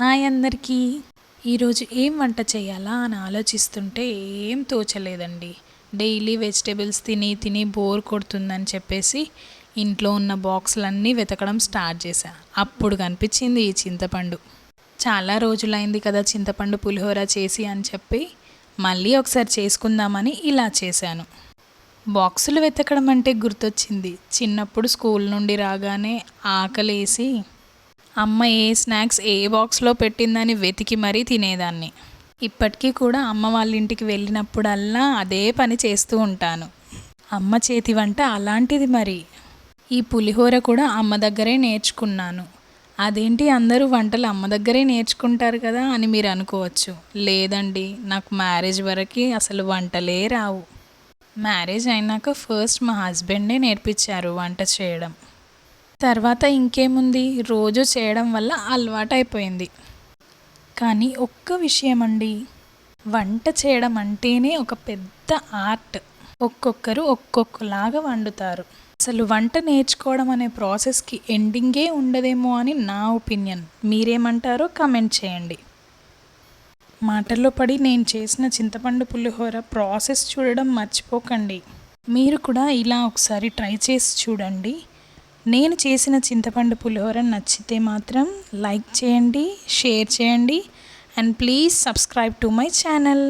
Hi అందరికీ. ఈరోజు ఏం వంట చేయాలా అని ఆలోచిస్తుంటే ఏం తోచలేదండి. డైలీ వెజిటేబుల్స్ తిని తిని బోర్ కొడుతుందని చెప్పేసి ఇంట్లో ఉన్న బాక్సులన్నీ వెతకడం స్టార్ట్ చేశా. అప్పుడు కనిపించింది ఈ చింతపండు. చాలా రోజులైంది కదా చింతపండు పులిహోర చేసి అని చెప్పి మళ్ళీ ఒకసారి చేసుకుందామని ఇలా చేశాను. బాక్సులు వెతకడం అంటే గుర్తొచ్చింది. చిన్నప్పుడు స్కూల్ నుండి రాగానే ఆకలేసి అమ్మ ఏ స్నాక్స్ ఏ బాక్స్లో పెట్టిందని వెతికి మరీ తినేదాన్ని. ఇప్పటికీ కూడా అమ్మ వాళ్ళ ఇంటికి వెళ్ళినప్పుడల్లా అదే పని చేస్తూ ఉంటాను. అమ్మ చేతి వంట అలాంటిది మరి. ఈ పులిహోర కూడా అమ్మ దగ్గరే నేర్చుకున్నాను. అదేంటి అందరూ వంటలు అమ్మ దగ్గరే నేర్చుకుంటారు కదా అని మీరు అనుకోవచ్చు. లేదండి, నాకు మ్యారేజ్ వరకు అసలు వంటలే రావు. మ్యారేజ్ అయినాక ఫస్ట్ మా హస్బెండే నేర్పించారు వంట చేయడం. తర్వాత ఇంకేముంది, రోజు చేయడం వల్ల అలవాటైపోయింది. కానీ ఒక్క విషయం అండి, వంట చేయడం అంటేనే ఒక పెద్ద ఆర్ట్. ఒక్కొక్కరు ఒక్కొక్కలాగా వండుతారు. అసలు వంట నేర్చుకోవడం అనే ప్రాసెస్కి ఎండింగే ఉండదేమో అని నా ఒపీనియన్. మీరేమంటారో కమెంట్ చేయండి. మాటల్లో పడి నేను చేసిన చింతపండు పులిహోర ప్రాసెస్ చూడడం మర్చిపోకండి. మీరు కూడా ఇలా ఒకసారి ట్రై చేసి చూడండి. నేను చేసిన చింతపండు పులిహోర నచ్చితే మాత్రం లైక్ చేయండి, షేర్ చేయండి and please subscribe to my channel.